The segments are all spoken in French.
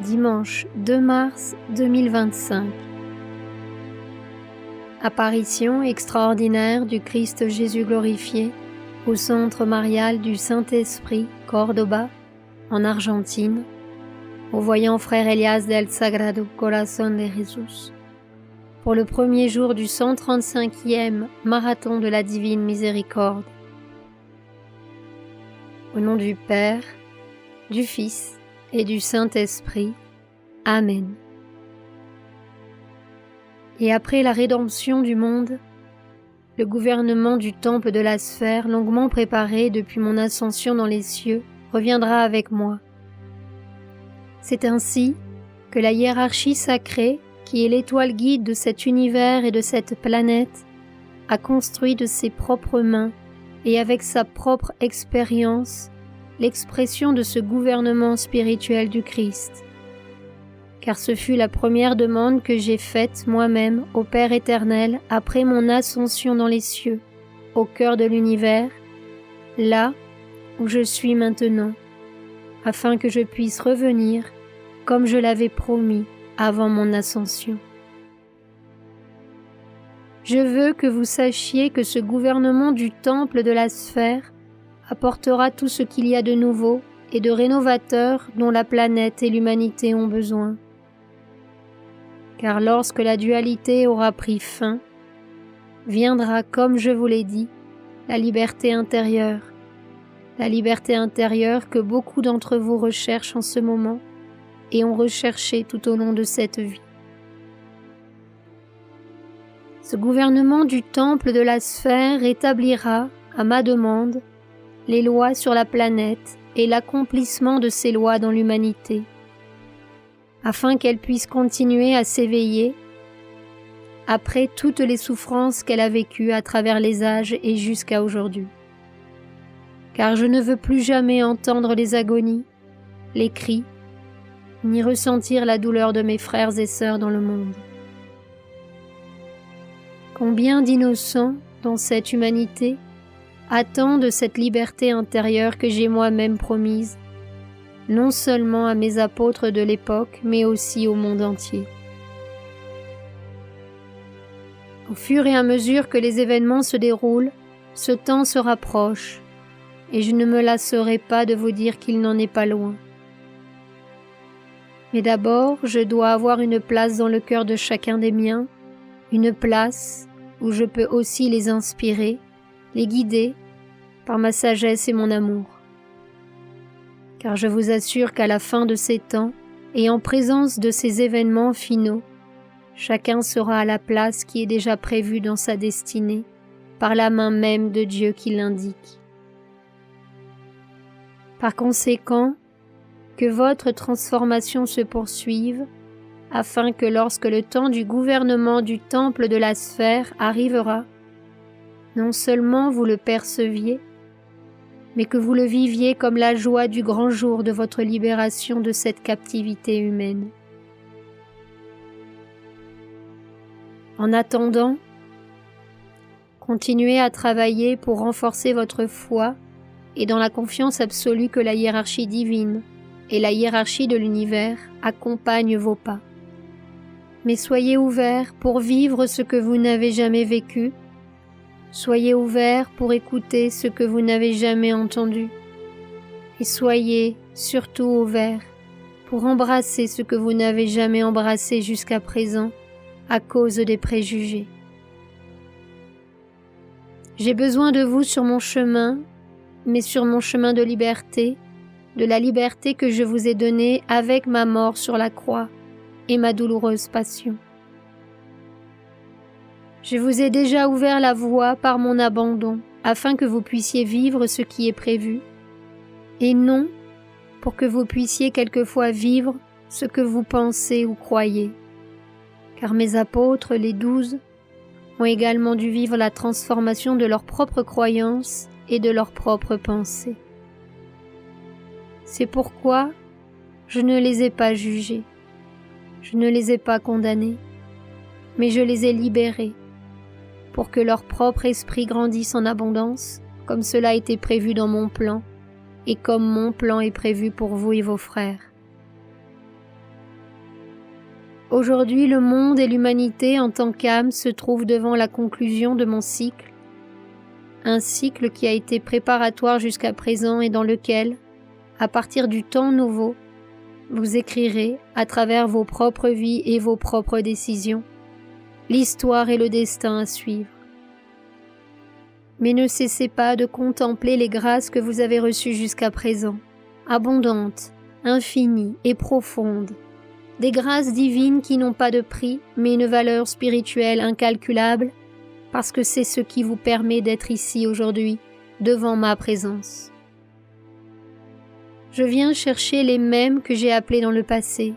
Dimanche 2 mars 2025. Apparition extraordinaire du Christ Jésus glorifié au Centre Marial du Saint-Esprit, Córdoba, en Argentine, au voyant frère Elias del Sagrado Corazón de Jesús, pour le premier jour du 135e Marathon de la Divine Miséricorde. Au nom du Père, du Fils et du Saint-Esprit. Amen. Et après la rédemption du monde, le gouvernement du temple de la sphère, longuement préparé depuis mon ascension dans les cieux, reviendra avec moi. C'est ainsi que la hiérarchie sacrée, qui est l'étoile guide de cet univers et de cette planète, a construit de ses propres mains et avec sa propre expérience l'expression de ce gouvernement spirituel du Christ. Car ce fut la première demande que j'ai faite moi-même au Père éternel après mon ascension dans les cieux, au cœur de l'univers, là où je suis maintenant, afin que je puisse revenir comme je l'avais promis avant mon ascension. Je veux que vous sachiez que ce gouvernement du temple de la sphère apportera tout ce qu'il y a de nouveau et de rénovateur dont la planète et l'humanité ont besoin. Car lorsque la dualité aura pris fin, viendra, comme je vous l'ai dit, la liberté intérieure que beaucoup d'entre vous recherchent en ce moment et ont recherché tout au long de cette vie. Ce gouvernement du temple de la sphère établira, à ma demande, les lois sur la planète et l'accomplissement de ces lois dans l'humanité, afin qu'elle puisse continuer à s'éveiller après toutes les souffrances qu'elle a vécues à travers les âges et jusqu'à aujourd'hui. Car je ne veux plus jamais entendre les agonies, les cris, ni ressentir la douleur de mes frères et sœurs dans le monde. Combien d'innocents dans cette humanité attendent cette liberté intérieure que j'ai moi-même promise, non seulement à mes apôtres de l'époque, mais aussi au monde entier. Au fur et à mesure que les événements se déroulent, ce temps se rapproche, et je ne me lasserai pas de vous dire qu'il n'en est pas loin. Mais d'abord, je dois avoir une place dans le cœur de chacun des miens, une place où je peux aussi les inspirer, les guider par ma sagesse et mon amour. Car je vous assure qu'à la fin de ces temps et en présence de ces événements finaux, chacun sera à la place qui est déjà prévue dans sa destinée par la main même de Dieu qui l'indique. Par conséquent, que votre transformation se poursuive, afin que lorsque le temps du gouvernement du temple de la sphère arrivera, non seulement vous le perceviez, mais que vous le viviez comme la joie du grand jour de votre libération de cette captivité humaine. En attendant, continuez à travailler pour renforcer votre foi et dans la confiance absolue que la hiérarchie divine et la hiérarchie de l'univers accompagnent vos pas. Mais soyez ouverts pour vivre ce que vous n'avez jamais vécu. Soyez ouverts pour écouter ce que vous n'avez jamais entendu. Et soyez surtout ouverts pour embrasser ce que vous n'avez jamais embrassé jusqu'à présent à cause des préjugés. J'ai besoin de vous sur mon chemin, mais sur mon chemin de liberté, de la liberté que je vous ai donnée avec ma mort sur la croix et ma douloureuse passion. Je vous ai déjà ouvert la voie par mon abandon, afin que vous puissiez vivre ce qui est prévu, et non pour que vous puissiez quelquefois vivre ce que vous pensez ou croyez. Car mes apôtres, les 12, ont également dû vivre la transformation de leurs propres croyances et de leurs propres pensées. C'est pourquoi je ne les ai pas jugés, je ne les ai pas condamnés, mais je les ai libérés, pour que leur propre esprit grandisse en abondance, comme cela était prévu dans mon plan, et comme mon plan est prévu pour vous et vos frères. Aujourd'hui, le monde et l'humanité en tant qu'âme se trouvent devant la conclusion de mon cycle, un cycle qui a été préparatoire jusqu'à présent et dans lequel, à partir du temps nouveau, vous écrirez, à travers vos propres vies et vos propres décisions, l'histoire et le destin à suivre. Mais ne cessez pas de contempler les grâces que vous avez reçues jusqu'à présent, abondantes, infinies et profondes, des grâces divines qui n'ont pas de prix, mais une valeur spirituelle incalculable, parce que c'est ce qui vous permet d'être ici aujourd'hui, devant ma présence. Je viens chercher les mêmes que j'ai appelés dans le passé.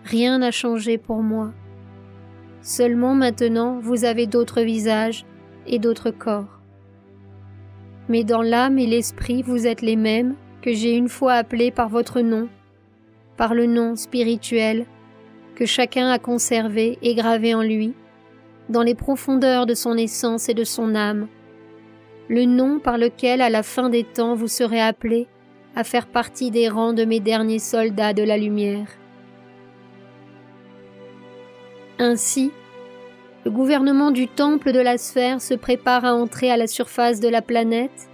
Rien n'a changé pour moi. Seulement maintenant, vous avez d'autres visages et d'autres corps. Mais dans l'âme et l'esprit, vous êtes les mêmes que j'ai une fois appelés par votre nom, par le nom spirituel que chacun a conservé et gravé en lui, dans les profondeurs de son essence et de son âme, le nom par lequel à la fin des temps vous serez appelés à faire partie des rangs de mes derniers soldats de la lumière. Ainsi, le gouvernement du temple de la sphère se prépare à entrer à la surface de la planète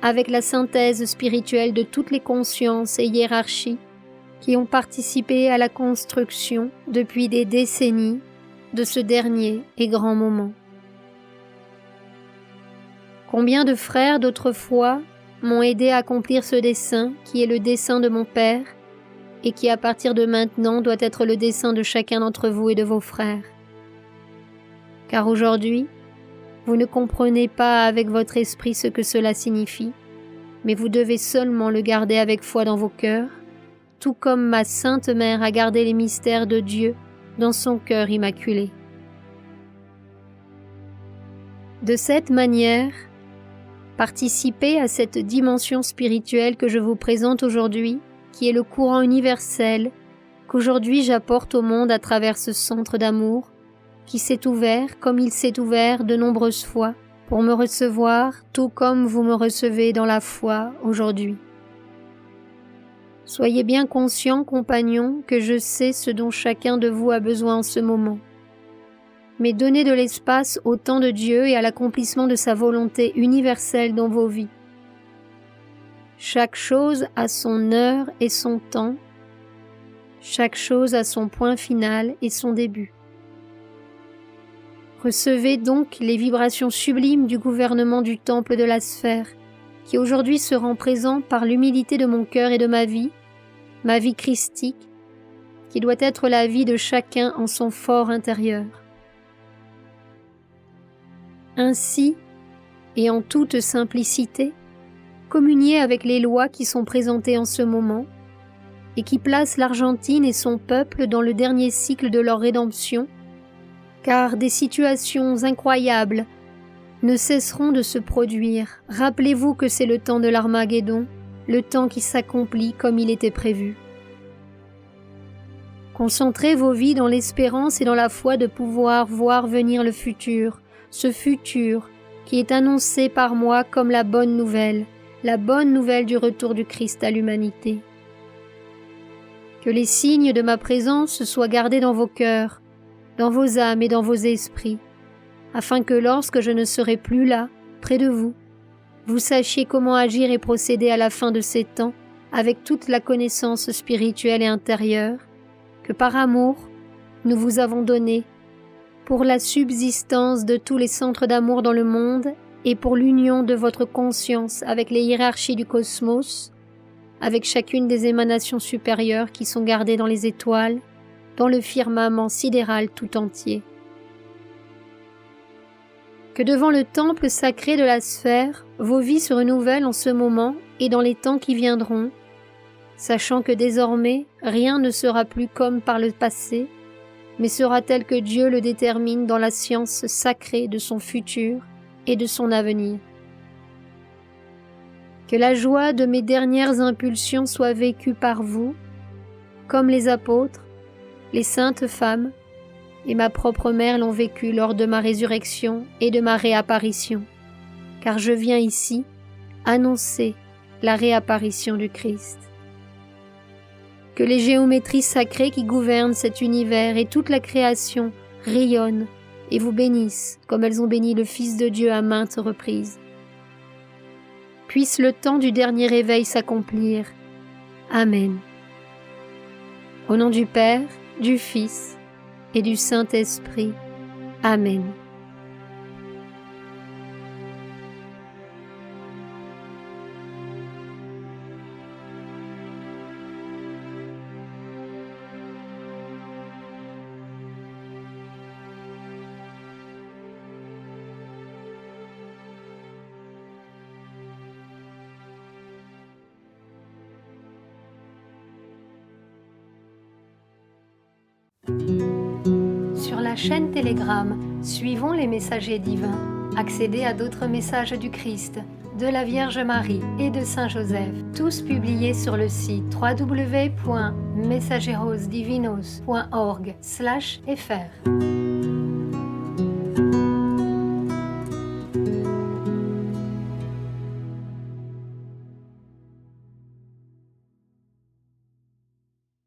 avec la synthèse spirituelle de toutes les consciences et hiérarchies qui ont participé à la construction depuis des décennies de ce dernier et grand moment. Combien de frères d'autrefois m'ont aidé à accomplir ce dessein qui est le dessein de mon Père et qui à partir de maintenant doit être le dessein de chacun d'entre vous et de vos frères. Car aujourd'hui, vous ne comprenez pas avec votre esprit ce que cela signifie, mais vous devez seulement le garder avec foi dans vos cœurs, tout comme ma Sainte Mère a gardé les mystères de Dieu dans son cœur immaculé. De cette manière, participez à cette dimension spirituelle que je vous présente aujourd'hui, qui est le courant universel qu'aujourd'hui j'apporte au monde à travers ce centre d'amour, qui s'est ouvert comme il s'est ouvert de nombreuses fois pour me recevoir, tout comme vous me recevez dans la foi aujourd'hui. Soyez bien conscients, compagnons, que je sais ce dont chacun de vous a besoin en ce moment. Mais donnez de l'espace au temps de Dieu et à l'accomplissement de sa volonté universelle dans vos vies. Chaque chose a son heure et son temps, chaque chose a son point final et son début. Recevez donc les vibrations sublimes du gouvernement du temple de la sphère, qui aujourd'hui se rend présent par l'humilité de mon cœur et de ma vie christique, qui doit être la vie de chacun en son fort intérieur. Ainsi, et en toute simplicité, communiez avec les lois qui sont présentées en ce moment et qui placent l'Argentine et son peuple dans le dernier cycle de leur rédemption, car des situations incroyables ne cesseront de se produire. Rappelez-vous que c'est le temps de l'Armageddon, le temps qui s'accomplit comme il était prévu. Concentrez vos vies dans l'espérance et dans la foi de pouvoir voir venir le futur, ce futur qui est annoncé par moi comme la bonne nouvelle du retour du Christ à l'humanité. Que les signes de ma présence soient gardés dans vos cœurs, dans vos âmes et dans vos esprits, afin que lorsque je ne serai plus là, près de vous, vous sachiez comment agir et procéder à la fin de ces temps avec toute la connaissance spirituelle et intérieure que par amour nous vous avons donnée pour la subsistance de tous les centres d'amour dans le monde et pour l'union de votre conscience avec les hiérarchies du cosmos, avec chacune des émanations supérieures qui sont gardées dans les étoiles, dans le firmament sidéral tout entier. Que devant le temple sacré de la sphère, vos vies se renouvellent en ce moment et dans les temps qui viendront, sachant que désormais rien ne sera plus comme par le passé, mais sera tel que Dieu le détermine dans la science sacrée de son futur et de son avenir. Que la joie de mes dernières impulsions soit vécue par vous, comme les apôtres, les saintes femmes et ma propre mère l'ont vécu lors de ma résurrection et de ma réapparition, car je viens ici annoncer la réapparition du Christ. Que les géométries sacrées qui gouvernent cet univers et toute la création rayonnent et vous bénissent comme elles ont béni le Fils de Dieu à maintes reprises. Puisse le temps du dernier réveil s'accomplir. Amen. Au nom du Père, du Fils et du Saint-Esprit. Amen. Sur la chaîne Telegram, suivons les messagers divins. Accédez à d'autres messages du Christ, de la Vierge Marie et de Saint Joseph, tous publiés sur le site www.mensajerosdivinos.org/fr.